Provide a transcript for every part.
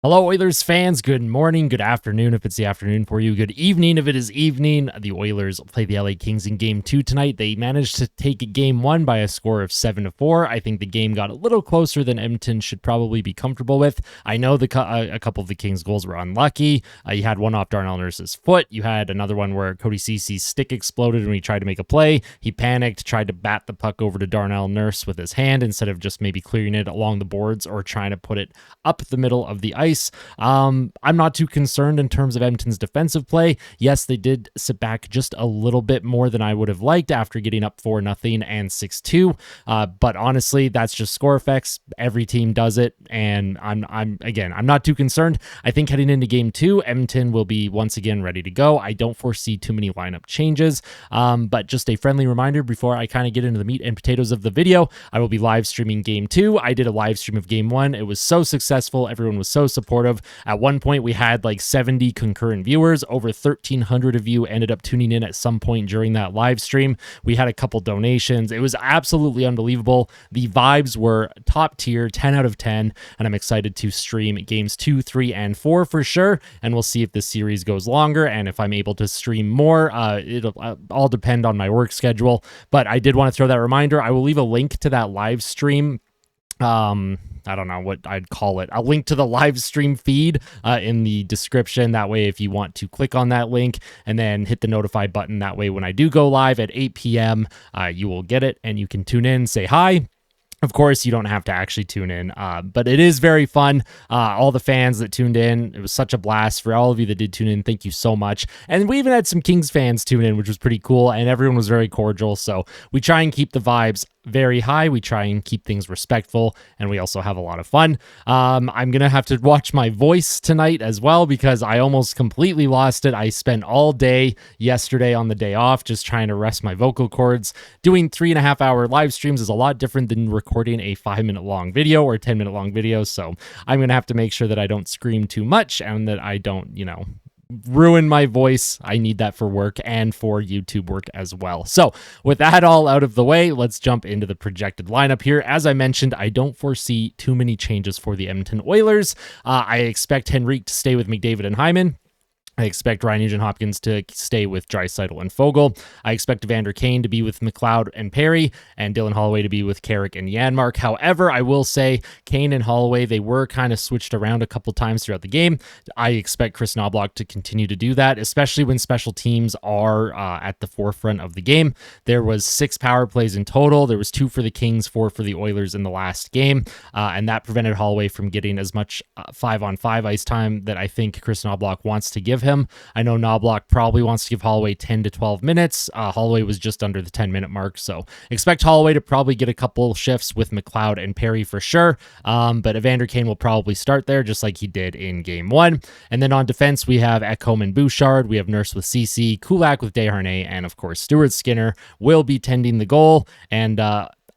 Hello, Oilers fans. Good morning, good afternoon if it's the afternoon for you. Good evening if it is evening. The Oilers play the LA Kings in Game 2 tonight. They managed to take Game 1 by a score of 7-4. I think the game got a little closer than Edmonton should probably be comfortable with. I know a couple of the Kings' goals were unlucky. You had one off Darnell Nurse's foot. You had another one where Cody Cece's stick exploded when he tried to make a play. He panicked, tried to bat the puck over to Darnell Nurse with his hand instead of just maybe clearing it along the boards or trying to put it up the middle of the ice. I'm not too concerned in terms of Edmonton's defensive play. Yes, they did sit back just a little bit more than I would have liked after getting up 4-0 and 6-2. But honestly, that's just score effects. Every team does it, and I'm not too concerned. I think heading into Game 2, Edmonton will be once again ready to go. I don't foresee too many lineup changes, but just a friendly reminder before I kind of get into the meat and potatoes of the video, I will be live streaming Game 2. I did a live stream of Game 1. It was so successful. Everyone was so supportive. At one point, we had like 70 concurrent viewers. Over 1,300 of you ended up tuning in at some point during that live stream. We had a couple donations. It was absolutely unbelievable. The vibes were top tier, 10 out of 10, and I'm excited to stream Games 2, 3, and 4 for sure, and we'll see if this series goes longer and if I'm able to stream more. It'll all depend on my work schedule, but I did want to throw that reminder. I will leave a link to that live stream. I don't know what I'd call it. I'll link to the live stream feed in the description. That way, if you want to click on that link and then hit the notify button, that way when I do go live at 8 p.m., you will get it and you can tune in, say hi. Of course, you don't have to actually tune in, but it is very fun. All the fans that tuned in, it was such a blast. For all of you that did tune in, thank you so much. And we even had some Kings fans tune in, which was pretty cool, and everyone was very cordial. So we try and keep the vibes very high. We try and keep things respectful, and we also have a lot of fun. I'm going to have to watch my voice tonight as well because I almost completely lost it. I spent all day yesterday on the day off just trying to rest my vocal cords. Doing 3.5-hour live streams is a lot different than recording a 5-minute long video or 10-minute long video. So I'm going to have to make sure that I don't scream too much and that I don't, ruin my voice. I need that for work and for YouTube work as well. So with that all out of the way, let's jump into the projected lineup here. As I mentioned, I don't foresee too many changes for the Edmonton Oilers. I expect Henrique to stay with McDavid and Hyman. I expect Ryan Nugent-Hopkins to stay with Draisaitl and Foegele. I expect Evander Kane to be with McLeod and Perry, and Dylan Holloway to be with Carrick and Janmark. However, I will say Kane and Holloway, they were kind of switched around a couple times throughout the game. I expect Chris Knoblauch to continue to do that, especially when special teams are at the forefront of the game. There was 6 power plays in total. There was 2 for the Kings, 4 for the Oilers in the last game, and that prevented Holloway from getting as much 5-on-5 ice time that I think Chris Knoblauch wants to give him. I know Knoblauch probably wants to give Holloway 10 to 12 minutes. Holloway was just under the 10-minute mark, so expect Holloway to probably get a couple shifts with McLeod and Perry for sure, but Evander Kane will probably start there just like he did in Game 1. And then on defense, we have Ekholm and Bouchard. We have Nurse with Cece, Kulak with Desharnais, and of course, Stuart Skinner will be tending the goal. And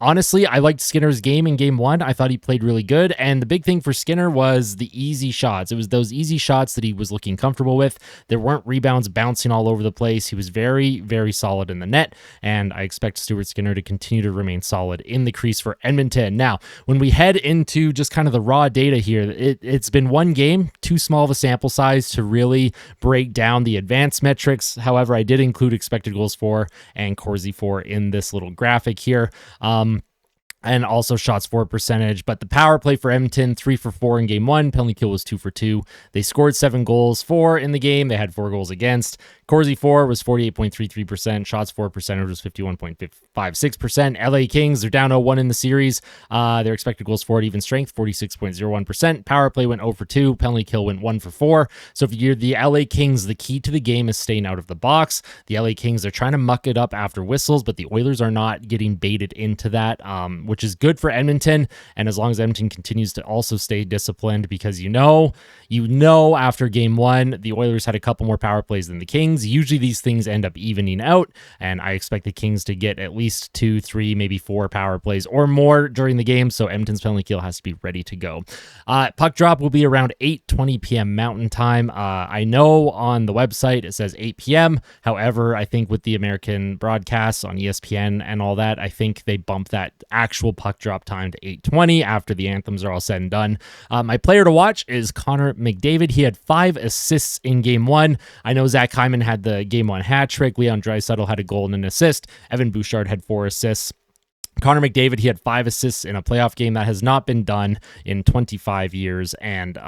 honestly, I liked Skinner's game in Game 1. I thought he played really good, and the big thing for Skinner was the easy shots. It was those easy shots that he was looking comfortable with. There weren't rebounds bouncing all over the place. He was very, very solid in the net, and I expect Stuart Skinner to continue to remain solid in the crease for Edmonton. Now, when we head into just kind of the raw data here, it's been one game, too small of a sample size to really break down the advanced metrics. However, I did include expected goals for and Corsi for in this little graphic here. And also shots for percentage. But the power play for Edmonton, 3 for 4 in Game 1. Penalty kill was 2 for 2. They scored 7 goals for in the game. They had 4 goals against. Corsi for was 48.33%. Shots for percentage was 51.56%. LA Kings, they're down 0-1 in the series. Their expected goals for at even strength, 46.01%. Power play went 0 for 2. Penalty kill went 1 for 4. So if you're the LA Kings, the key to the game is staying out of the box. The LA Kings, they're trying to muck it up after whistles, but the Oilers are not getting baited into that, which is good for Edmonton. And as long as Edmonton continues to also stay disciplined, because you know after Game 1, the Oilers had a couple more power plays than the Kings. Kings. Usually these things end up evening out, and I expect the Kings to get at least 2, 3, maybe 4 power plays or more during the game, so Edmonton's penalty kill has to be ready to go. Puck drop will be around 8:20 p.m. Mountain Time. I know on the website it says 8 p.m. However, I think with the American broadcasts on ESPN and all that, I think they bump that actual puck drop time to 8:20 after the anthems are all said and done. My player to watch is Connor McDavid. He had 5 assists in Game 1. I know Zach Hyman had the Game 1 hat trick. Leon Draisaitl had a goal and an assist. Evan Bouchard had 4 assists. Connor McDavid, he had 5 assists in a playoff game. That has not been done in 25 years. And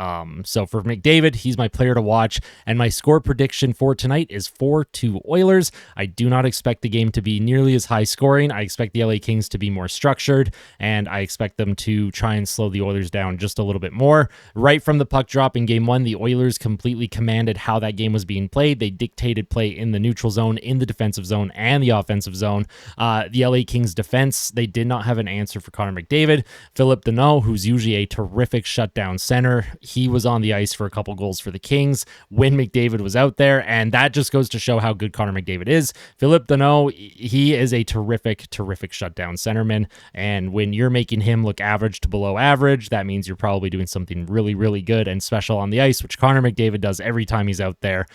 so for McDavid, he's my player to watch. And my score prediction for tonight is 4-2 Oilers. I do not expect the game to be nearly as high scoring. I expect the LA Kings to be more structured, and I expect them to try and slow the Oilers down just a little bit more. Right from the puck drop in Game 1, the Oilers completely commanded how that game was being played. They dictated play in the neutral zone, in the defensive zone, and the offensive zone. The LA Kings defense, they did not have an answer for Connor McDavid. Philip Deneau, who's usually a terrific shutdown center, he was on the ice for a couple goals for the Kings when McDavid was out there, and that just goes to show how good Connor McDavid is. Philip Deneau, he is a terrific shutdown centerman, and when you're making him look average to below average, that means you're probably doing something really, really good and special on the ice, which Connor McDavid does every time he's out there.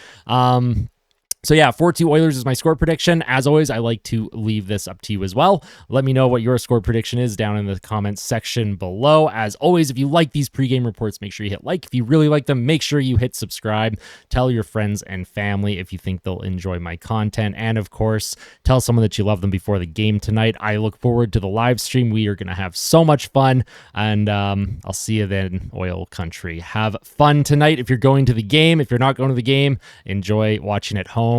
So yeah, 4-2 Oilers is my score prediction. As always, I like to leave this up to you as well. Let me know what your score prediction is down in the comments section below. As always, if you like these pregame reports, make sure you hit like. If you really like them, make sure you hit subscribe. Tell your friends and family if you think they'll enjoy my content. And of course, tell someone that you love them before the game tonight. I look forward to the live stream. We are going to have so much fun, and I'll see you then, Oil Country. Have fun tonight if you're going to the game. If you're not going to the game, enjoy watching at home.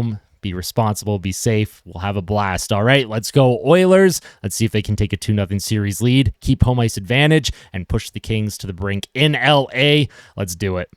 Be responsible, be safe. We'll have a blast. All right, let's go Oilers. Let's see if they can take a 2-0 series lead, keep home ice advantage, and push the Kings to the brink in LA. Let's do it.